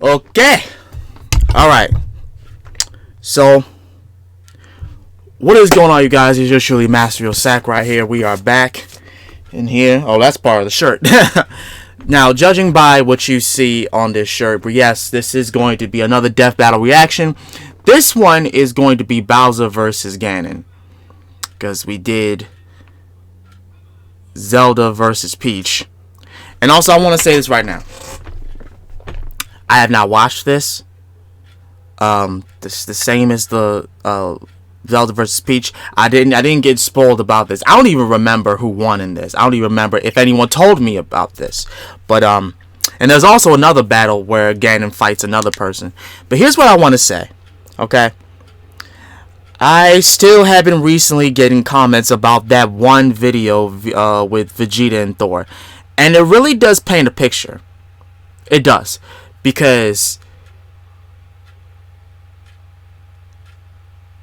Okay. Alright. So, what is going on, you guys? It's usually Master Your Sack right here. We are back in here. Oh, that's part of the shirt. Now, judging by what you see on this shirt, but yes, this is going to be another death battle reaction. This one is going to be Bowser versus Ganon, because we did Zelda versus Peach. And also, I want to say this right now. I have not watched this. This the same as the Zelda versus Peach. I didn't get spoiled about this. I don't even remember who won in this. I don't even remember if anyone told me about this. But and there's also another battle where Ganon fights another person. But here's what I want to say. Okay. I still have been recently getting comments about that one video with Vegeta and Thor. And it really does paint a picture. It does. Because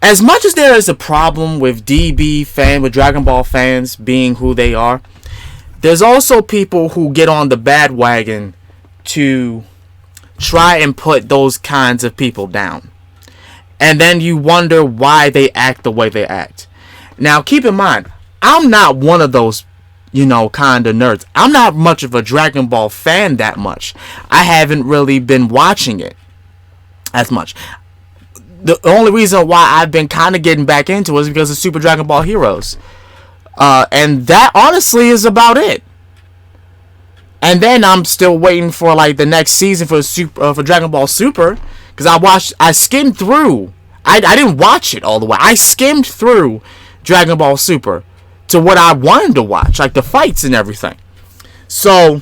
as much as there is a problem with with Dragon Ball fans being who they are, there's also people who get on the bandwagon to try and put those kinds of people down. And then you wonder why they act the way they act. Now, keep in mind, I'm not one of those, kind of nerds. I'm not much of a Dragon Ball fan that much. I haven't really been watching it as much. The only reason why I've been kind of getting back into it is because of Super Dragon Ball Heroes. And that honestly is about it. And then I'm still waiting for like the next season for Dragon Ball Super, because I skimmed through. I didn't watch it all the way. I skimmed through Dragon Ball Super to what I wanted to watch, like the fights and everything. So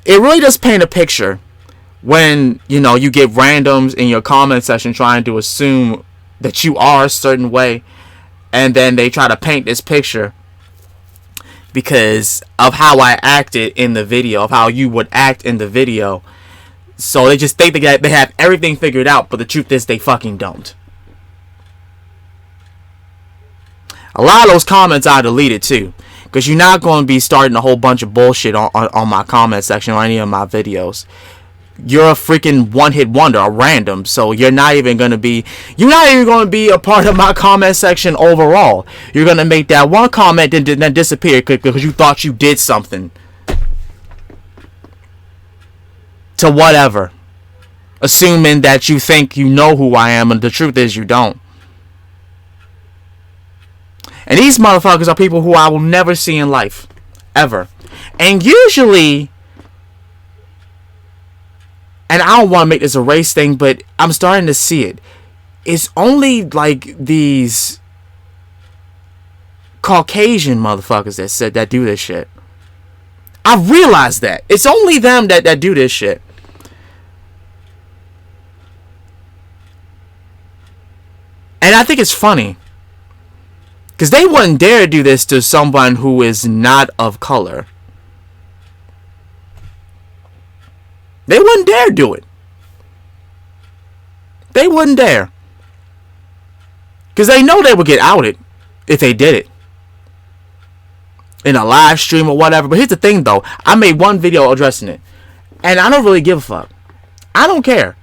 it really does paint a picture when you get randoms in your comment section trying to assume that you are a certain way, and then they try to paint this picture because of how I acted in the video, of how you would act in the video. So they just think that they have everything figured out, but the truth is they fucking don't. A lot of those comments I deleted too, because you're not going to be starting a whole bunch of bullshit on my comment section or any of my videos. You're a freaking one-hit wonder, a random, so you're not even going to be a part of my comment section overall. You're going to make that one comment and then disappear because you thought you did something to whatever, assuming that you think you know who I am, and the truth is you don't. And these motherfuckers are people who I will never see in life, ever. And usually, and I don't want to make this a race thing, but I'm starting to see it. It's only like these Caucasian motherfuckers that do this shit. I realized that. It's only them that do this shit. And I think it's funny, because they wouldn't dare do this to someone who is not of color. They wouldn't dare do it. They wouldn't dare. Because they know they would get outed if they did it in a live stream or whatever. But here's the thing though. I made one video addressing it, and I don't really give a fuck. I don't care.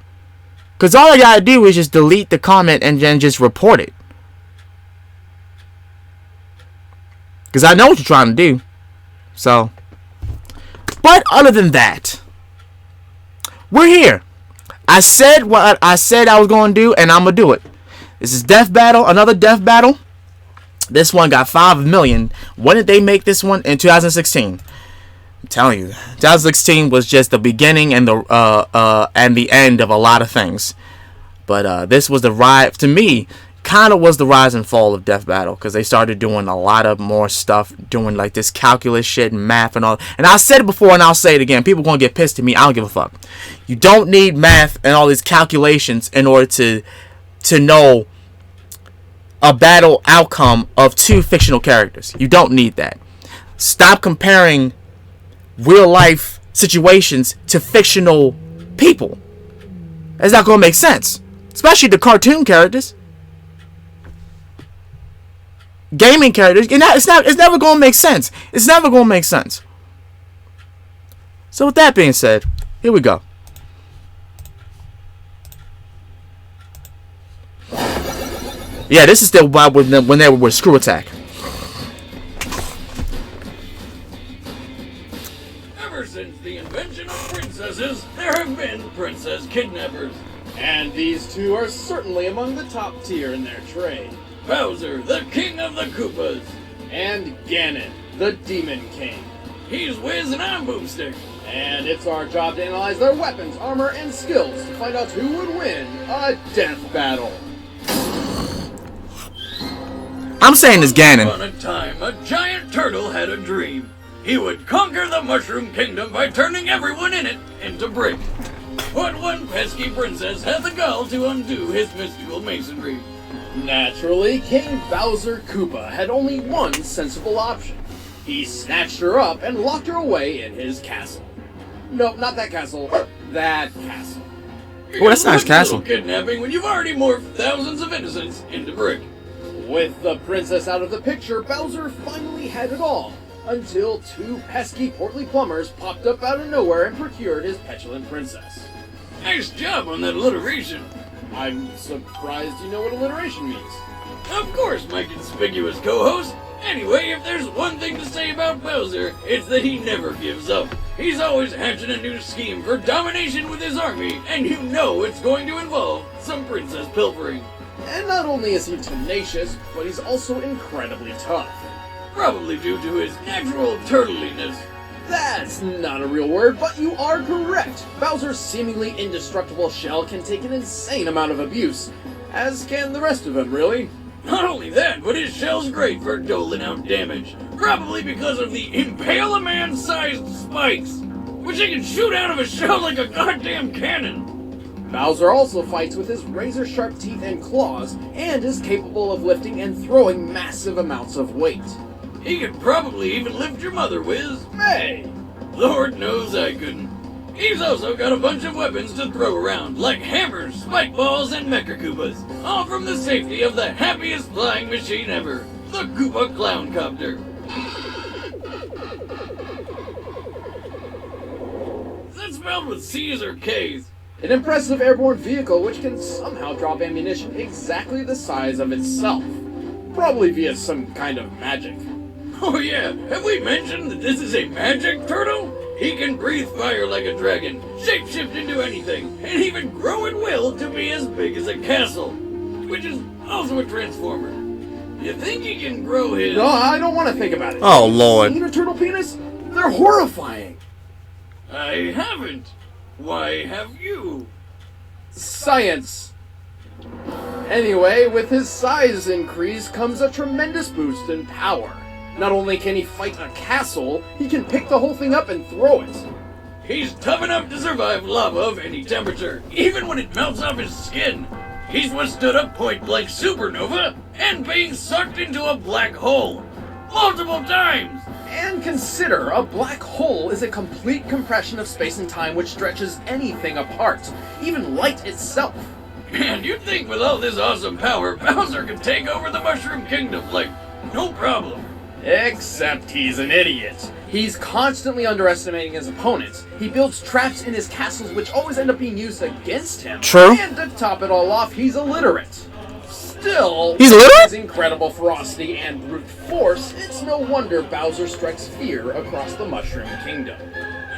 Because all I gotta do is just delete the comment and then just report it. Because I know what you're trying to do. So. But other than that, we're here. I said what I said I was going to do, and I'm going to do it. This is Death Battle, another Death Battle. This one got 5 million. When did they make this one? In 2016. I'm telling you, 2016 was just the beginning and the end of a lot of things. But this was the rise, to me, kind of was the rise and fall of Death Battle, because they started doing a lot of more stuff, doing like this calculus shit and math and all. And I said it before and I'll say it again. People gonna get pissed at me. I don't give a fuck. You don't need math and all these calculations in order to know a battle outcome of two fictional characters. You don't need that. Stop comparing real life situations to fictional people. That's not gonna make sense, especially the cartoon characters, gaming characters. It's never gonna make sense. It's never gonna make sense. So with that being said, Here we go. Yeah, this is still when they were with Screw Attack. Ever since the invention of princesses, there have been princess kidnappers. And these two are certainly among the top tier in their trade. Bowser, the king of the Koopas. And Ganon, the Demon King. He's Wiz and I'm Boomstick. And it's our job to analyze their weapons, armor, and skills to find out who would win a death battle. I'm saying it's Ganon. Once upon a time, a giant turtle had a dream. He would conquer the Mushroom Kingdom by turning everyone in it into brick. But one pesky princess had the gall to undo his mystical masonry. Naturally, King Bowser Koopa had only one sensible option. He snatched her up and locked her away in his castle. No, not that castle. That castle. Oh, that's a nice castle. Kidnapping when you've already morphed thousands of innocents into brick. With the princess out of the picture, Bowser finally had it all. Until two pesky portly plumbers popped up out of nowhere and procured his petulant princess. Nice job on that alliteration. I'm surprised you know what alliteration means. Of course, my conspicuous co-host. Anyway, if there's one thing to say about Bowser, it's that he never gives up. He's always hatching a new scheme for domination with his army, and you know it's going to involve some princess pilfering. And not only is he tenacious, but he's also incredibly tough. Probably due to his natural turtliness. That's not a real word, but you are correct. Bowser's seemingly indestructible shell can take an insane amount of abuse, as can the rest of him, really. Not only that, but his shell's great for doling out damage. Probably because of the impale-a-man-sized spikes, which he can shoot out of a shell like a goddamn cannon. Bowser also fights with his razor-sharp teeth and claws, and is capable of lifting and throwing massive amounts of weight. He could probably even lift your mother, Wiz. Hey! Lord knows I couldn't. He's also got a bunch of weapons to throw around, like hammers, spike balls, and Mecha Koopas, all from the safety of the happiest flying machine ever, the Koopa Clown Copter. Is that spelled with C's or K's? An impressive airborne vehicle which can somehow drop ammunition exactly the size of itself. Probably via some kind of magic. Oh yeah, have we mentioned that this is a magic turtle? He can breathe fire like a dragon, shapeshift into anything, and even grow at will to be as big as a castle, which is also a transformer. You think he can grow his... No, I don't want to think about it. Oh, Lord. Seen a turtle penis? They're horrifying. I haven't. Why have you? Science. Anyway, with his size increase comes a tremendous boost in power. Not only can he fight a castle, he can pick the whole thing up and throw it. He's tough enough to survive lava of any temperature, even when it melts off his skin. He's withstood a point-blank supernova and being sucked into a black hole. Multiple times! And consider, a black hole is a complete compression of space and time which stretches anything apart, even light itself. And you'd think with all this awesome power, Bowser could take over the Mushroom Kingdom, like, no problem. Except he's an idiot. He's constantly underestimating his opponents. He builds traps in his castles which always end up being used against him. True. And to top it all off, he's illiterate. Still, He's illiterate? with his incredible ferocity and brute force, it's no wonder Bowser strikes fear across the Mushroom Kingdom.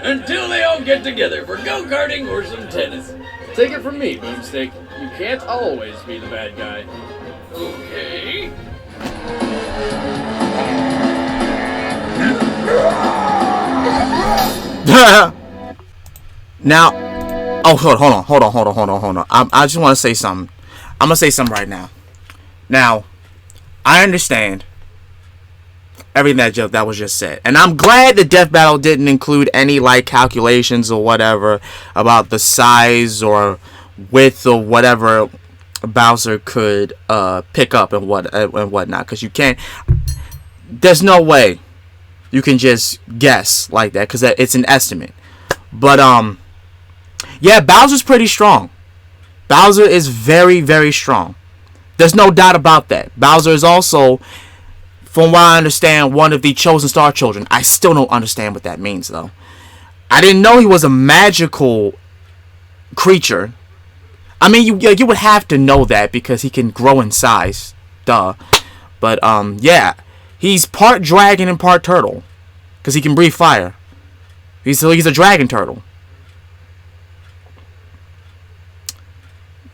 Until they all get together for go-karting or some tennis. Take it from me, Boomstick. You can't always be the bad guy. Okay. Now, oh, hold on. I just want to say something. I'm gonna say something right now. Now, I understand everything that was just said, and I'm glad the death battle didn't include any like calculations or whatever about the size or width or whatever Bowser could pick up and whatnot, because you can't. There's no way you can just guess like that, because it's an estimate. But yeah, Bowser's pretty strong. Bowser is very, very strong. There's no doubt about that. Bowser is also, from what I understand, one of the chosen star children. I still don't understand what that means, though. I didn't know he was a magical creature. I mean, you would have to know that because he can grow in size. Duh. But, yeah. He's part dragon and part turtle. Because he can breathe fire. He's a dragon turtle.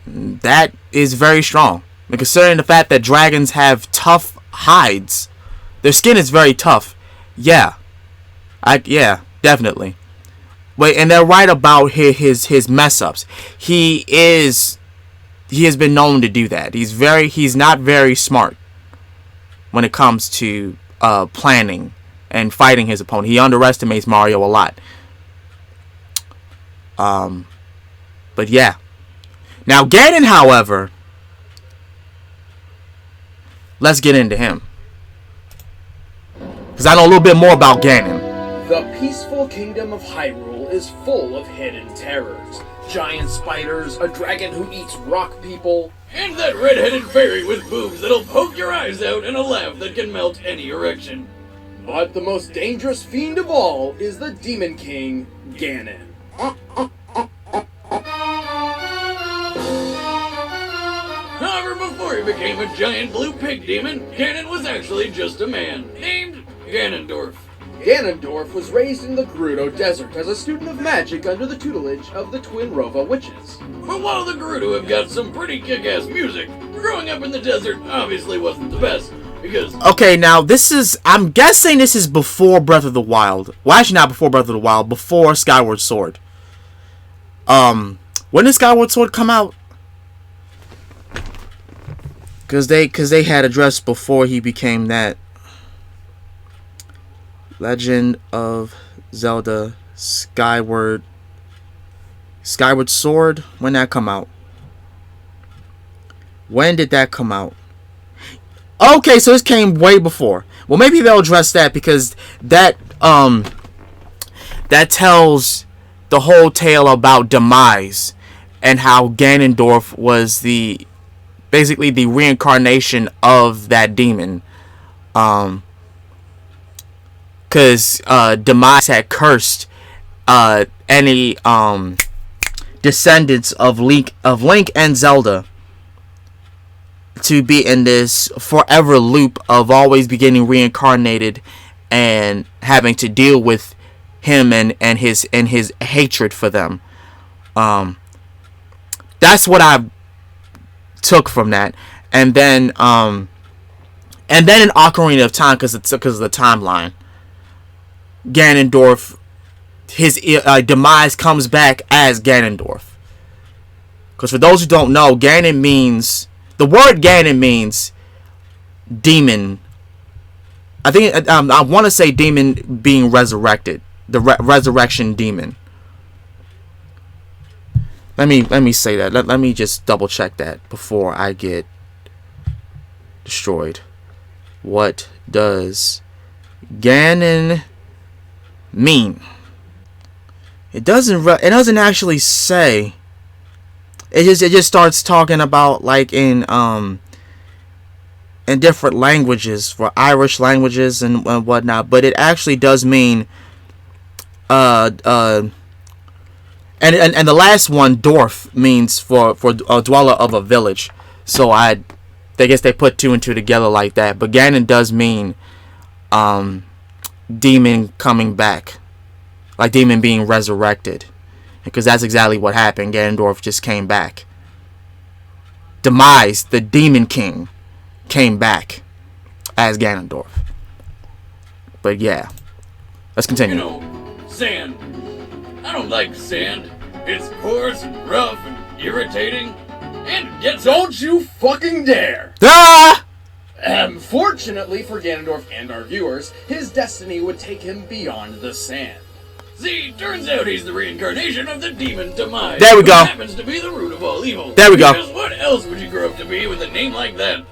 That is very strong. And considering the fact that dragons have tough hides, their skin is very tough. Yeah, definitely. Wait, and they're right about his mess ups. He has been known to do that. He's not very smart when it comes to planning and fighting his opponent. He underestimates Mario a lot. But yeah. Now Ganon, however, let's get into him. Because I know a little bit more about Ganon. The peaceful kingdom of Hyrule is full of hidden terrors. Giant spiders, a dragon who eats rock people, And that red-headed fairy with boobs that'll poke your eyes out and a laugh that can melt any erection. but the most dangerous fiend of all is the Demon King, Ganon. However, before he became a giant blue pig demon, Ganon was actually just a man, named Ganondorf. Ganondorf was raised in the Gerudo Desert as a student of magic under the tutelage of the Twin Rova witches. But while the Gerudo have got some pretty kick-ass music, growing up in the desert obviously wasn't the best, because... Okay, now I'm guessing this is before Breath of the Wild. Well, actually not before Breath of the Wild, before Skyward Sword. When did Skyward Sword come out? Cause they had addressed before he became that. Legend of Zelda Skyward Sword. When did that come out? When did that come out? Okay, so this came way before. Well, maybe they'll address that because that tells the whole tale about Demise and how Ganondorf was basically the reincarnation of that demon. Because Demise had cursed any descendants of Link and Zelda to be in this forever loop of always be getting reincarnated and having to deal with him and his hatred for them. That's what I took from that, and then in Ocarina of Time, because of the timeline, Ganondorf, his Demise comes back as Ganondorf. Because for those who don't know, the word Ganon means demon. I think I want to say demon being resurrected, the resurrection demon. Let me say that. Let me just double check that before I get destroyed. What does Ganon mean? It doesn't actually say. It just starts talking about like in different languages, for Irish languages and whatnot, but it actually does mean and the last one, Dorf, means for a dweller of a village. So I guess they put two and two together like that. But Ganon does mean demon coming back, like demon being resurrected, because that's exactly what happened. Ganondorf just came back. Demise, the Demon King, came back as Ganondorf. But yeah, let's continue. You know, sand. I don't like sand. It's coarse and rough and irritating, and it gets... Don't you fucking dare! Ah! Fortunately for Ganondorf and our viewers, his destiny would take him beyond the sand. See, turns out he's the reincarnation of the demon Demise. There we go. Who happens to be the root of all evil. There we go. Because what else would you grow up to be with a name like that?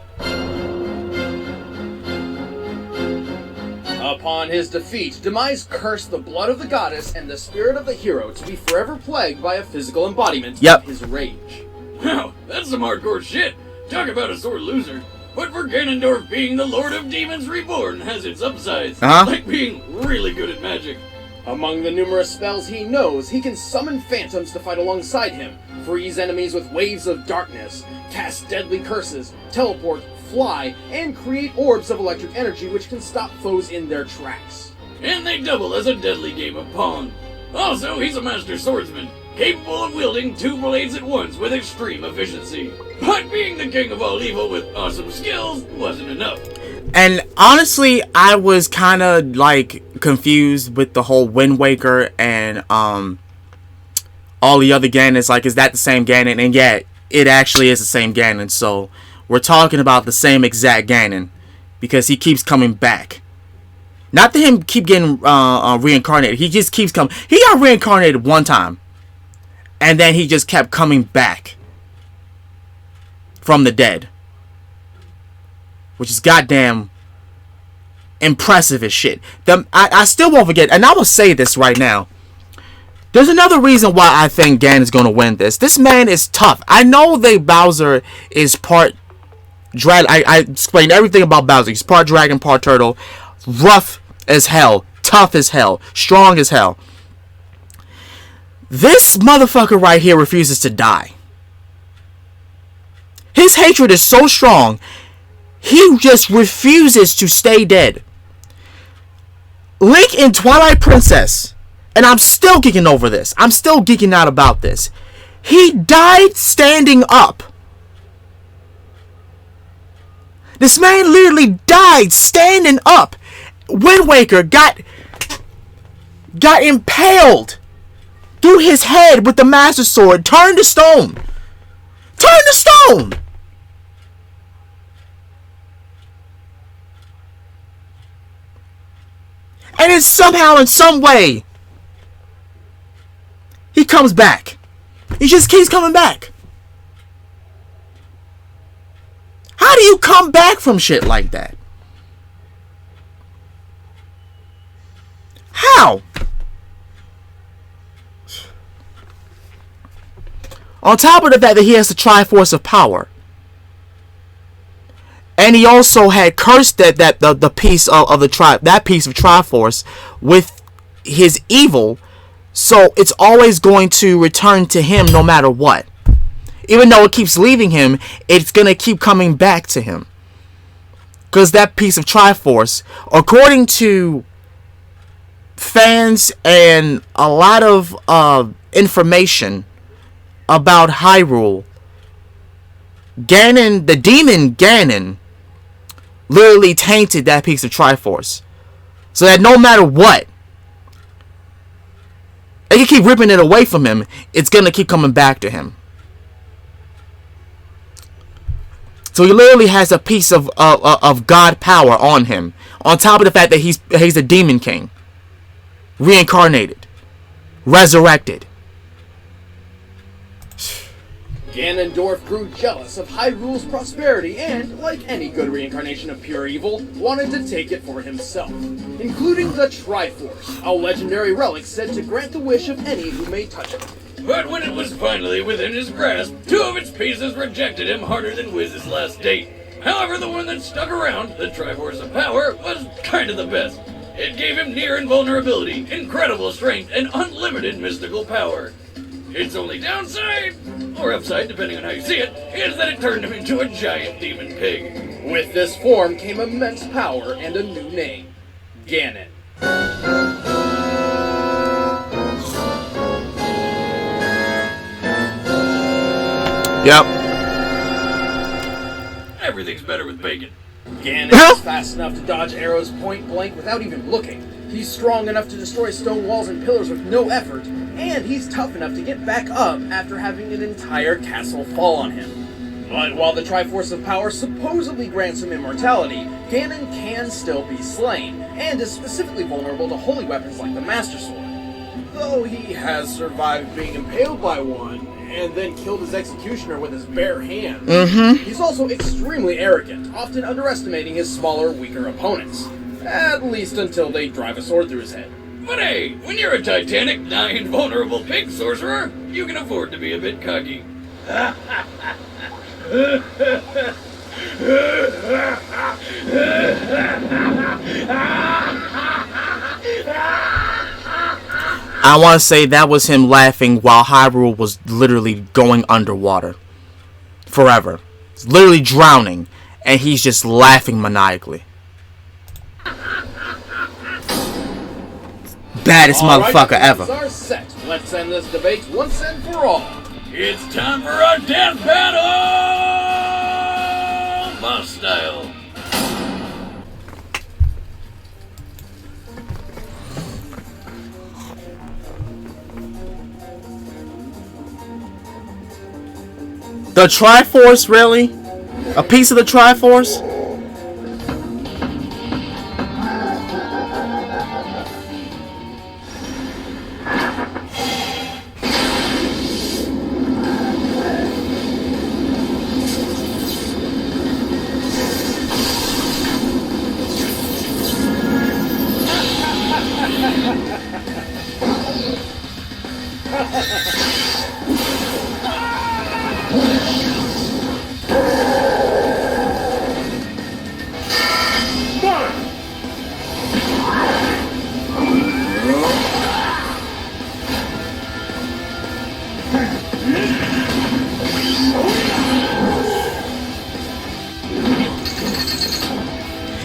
Upon his defeat, Demise cursed the blood of the goddess and the spirit of the hero to be forever plagued by a physical embodiment of his rage. Wow, that's some hardcore shit. Talk about a sore loser. But for Ganondorf, being the Lord of Demons Reborn has its upsides. Uh-huh. Like being really good at magic. Among the numerous spells he knows, he can summon phantoms to fight alongside him, freeze enemies with waves of darkness, cast deadly curses, teleport, fly, and create orbs of electric energy which can stop foes in their tracks. And they double as a deadly game of Pong. Also, he's a master swordsman, capable of wielding 2 blades at once with extreme efficiency. But being the king of all evil with awesome skills wasn't enough. And honestly, I was kind of like confused with the whole Wind Waker and all the other Ganons. Like, is that the same Ganon? And yeah, it actually is the same Ganon. So we're talking about the same exact Ganon because he keeps coming back. Not that him keep getting reincarnated. He just keeps coming. He got reincarnated one time, and then he just kept coming back from the dead, which is goddamn impressive as shit. I still won't forget, and I will say this right now. There's another reason why I think Ganon's going to win this. This man is tough. I know that Bowser is part dragon. I explained everything about Bowser. He's part dragon, part turtle. Rough as hell. Tough as hell. Strong as hell. This motherfucker right here refuses to die. His hatred is so strong, he just refuses to stay dead. Link in Twilight Princess, and I'm still geeking over this. I'm still geeking out about this. He died standing up. This man literally died standing up. Wind Waker got impaled through his head with the Master Sword, turned to stone. Turned to stone! And then somehow, in some way, he comes back. He just keeps coming back. How do you come back from shit like that? How? On top of the fact that he has the Triforce of Power. And he also had cursed the piece of that piece of Triforce with his evil, so it's always going to return to him no matter what. Even though it keeps leaving him, it's gonna keep coming back to him. Because that piece of Triforce, according to fans and a lot of information about Hyrule, Ganon, the demon Ganon, literally tainted that piece of Triforce. So that no matter what, they can keep ripping it away from him, it's going to keep coming back to him. So he literally has a piece of God power on him. On top of the fact that he's a demon king. Reincarnated. Resurrected. Ganondorf grew jealous of Hyrule's prosperity and, like any good reincarnation of pure evil, wanted to take it for himself, including the Triforce, a legendary relic said to grant the wish of any who may touch it. But when it was finally within his grasp, 2 of its pieces rejected him harder than Wiz's last date. However, the one that stuck around, the Triforce of Power, was kind of the best. It gave him near invulnerability, incredible strength, and unlimited mystical power. Its only downside, or upside depending on how you see it, is that it turned him into a giant demon pig. With this form came immense power and a new name, Ganon. Yep. Everything's better with bacon. Ganon is fast enough to dodge arrows point blank without even looking. He's strong enough to destroy stone walls and pillars with no effort, and he's tough enough to get back up after having an entire castle fall on him. But while the Triforce of Power supposedly grants him immortality, Ganon can still be slain, and is specifically vulnerable to holy weapons like the Master Sword. Though he has survived being impaled by one, and then killed his executioner with his bare hands, he's also extremely arrogant, often underestimating his smaller, weaker opponents. At least until they drive a sword through his head. But hey, when you're a titanic, nigh-invulnerable pig sorcerer, you can afford to be a bit cocky. I want to say that was him laughing while Hyrule was literally going underwater. Forever. Literally drowning. And he's just laughing maniacally. Baddest motherfucker ever. Are set. Let's end this debate once and for all. It's time for our death battle! Boss style. The Triforce, really? A piece of the Triforce?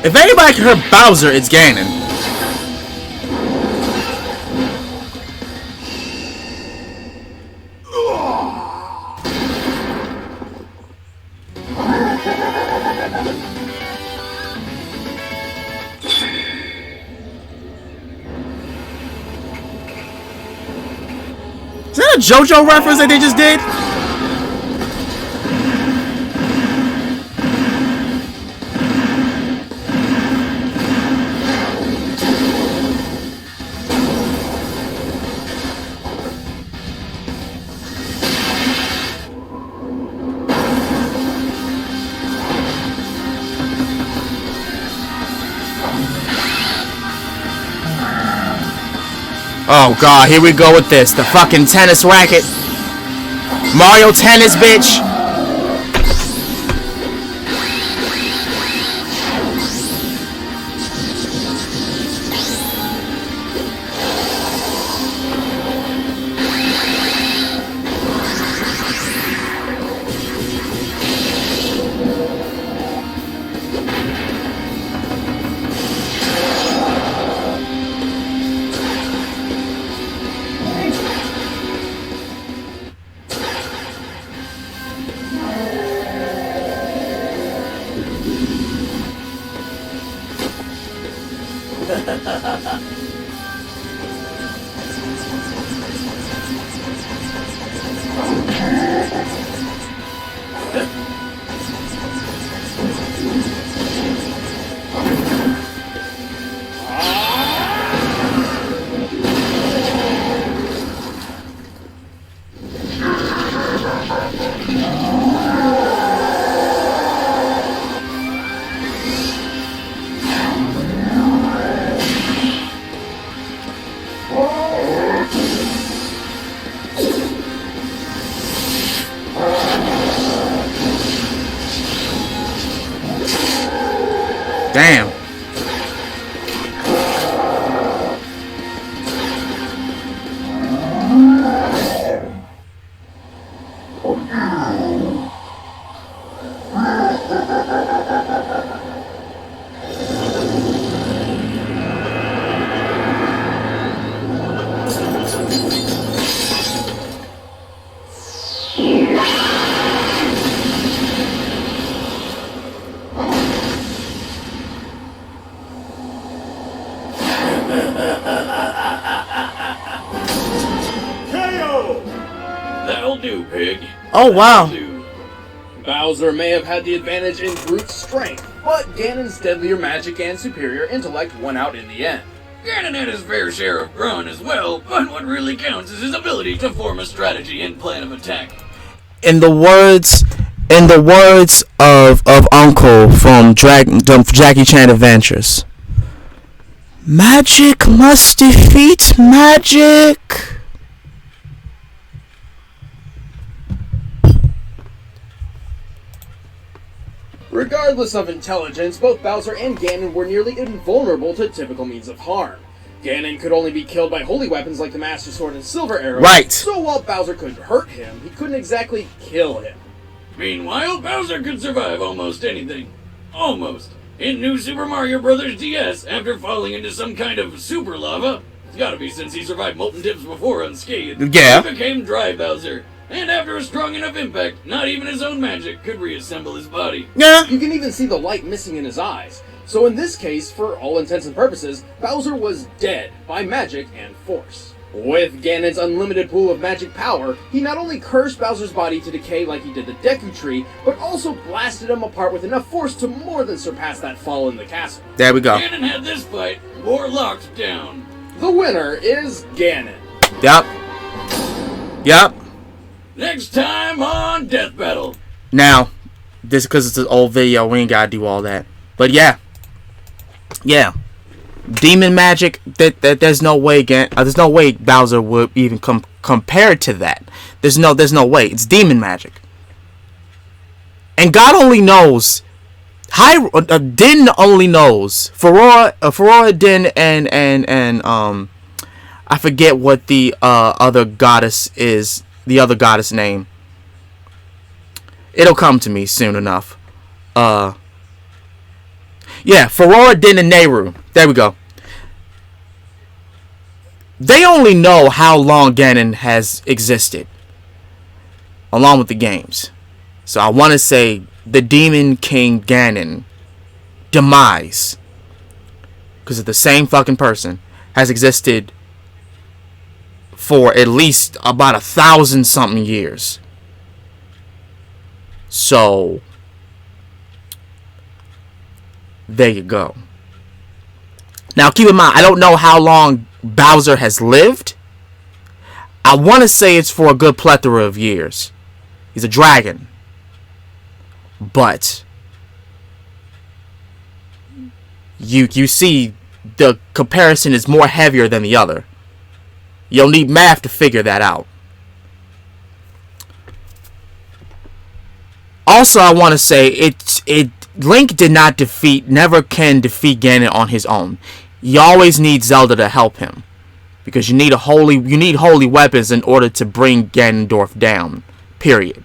If anybody can hurt Bowser, it's Ganon. Is that a JoJo reference that they just did? Oh god, here we go with this. The fucking tennis racket. Mario Tennis, bitch. Damn. That'll do, pig. Oh wow. That'll do. Bowser may have had the advantage in brute strength, but Ganon's deadlier magic and superior intellect won out in the end. Ganon had his fair share of brawn as well, but what really counts is his ability to form a strategy and plan of attack. In the words of Uncle from Jackie Chan Adventures, magic must defeat magic. Regardless of intelligence, both Bowser and Ganon were nearly invulnerable to typical means of harm. Ganon could only be killed by holy weapons like the Master Sword and Silver Arrow. Right. So while Bowser could hurt him, he couldn't exactly kill him. Meanwhile, Bowser could survive almost anything. Almost. In New Super Mario Bros. DS, after falling into some kind of super lava, it's gotta be since he survived molten tips before unscathed, Yeah. he became Dry Bowser. And after a strong enough impact, not even his own magic could reassemble his body. Yeah. You can even see the light missing in his eyes. So in this case, for all intents and purposes, Bowser was dead by magic and force. With Ganon's unlimited pool of magic power, he not only cursed Bowser's body to decay like he did the Deku Tree, but also blasted him apart with enough force to more than surpass that fall in the castle. There we go. Ganon had this fight more locked down. The winner is Ganon. Yep. Yep. Next time on Death Battle. Now, this because it's an old video, we ain't gotta do all that. But yeah. Yeah. Demon magic, there's no way there's no way Bowser would even compare to that. There's no way. It's demon magic. And God only knows. Din only knows. Farora, Din, and I forget what the other goddess is. The other goddess name. It'll come to me soon enough. Yeah, Farora, Din, and Nehru. There we go. They only know how long Ganon has existed, along with the games. So I want to say the Demon King Ganon demise, because it's the same fucking person, has existed for at least about 1,000-something years. So there you go. Now keep in mind, I don't know how long Bowser has lived. I want to say it's for a good plethora of years. He's a dragon. But you see the comparison is more heavier than the other. You'll need math to figure that out. Also, I want to say Link did not never can defeat Ganon on his own. You always need Zelda to help him, because you need holy weapons in order to bring Ganondorf down. Period.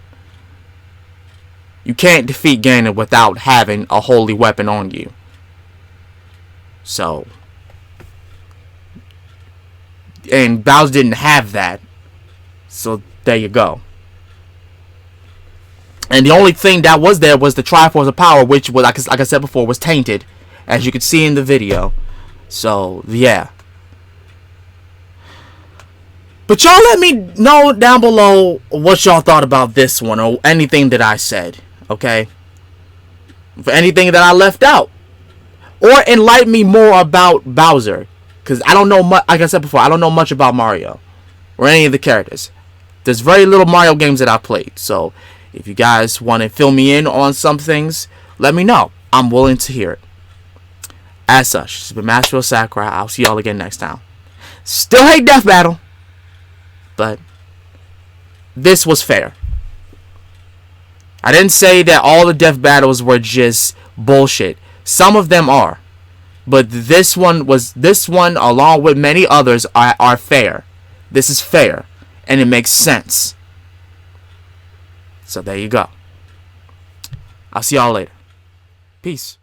You can't defeat Ganon without having a holy weapon on you. So, and Bowser didn't have that. So there you go. And the only thing that was there was the Triforce of Power, which was, like I said before, was tainted, as you could see in the video. So yeah. But y'all let me know down below what y'all thought about this one, or anything that I said, okay? For anything that I left out, or enlighten me more about Bowser, because I don't know much. Like I said before, I don't know much about Mario or any of the characters. There's very little Mario games that I played, so if you guys want to fill me in on some things, let me know. I'm willing to hear it. As such, this has been Master Sakurai. I'll see y'all again next time. Still hate Death Battle, but this was fair. I didn't say that all the Death Battles were just bullshit. Some of them are, but this one, along with many others, are fair. This is fair, and it makes sense. So there you go. I'll see y'all later. Peace.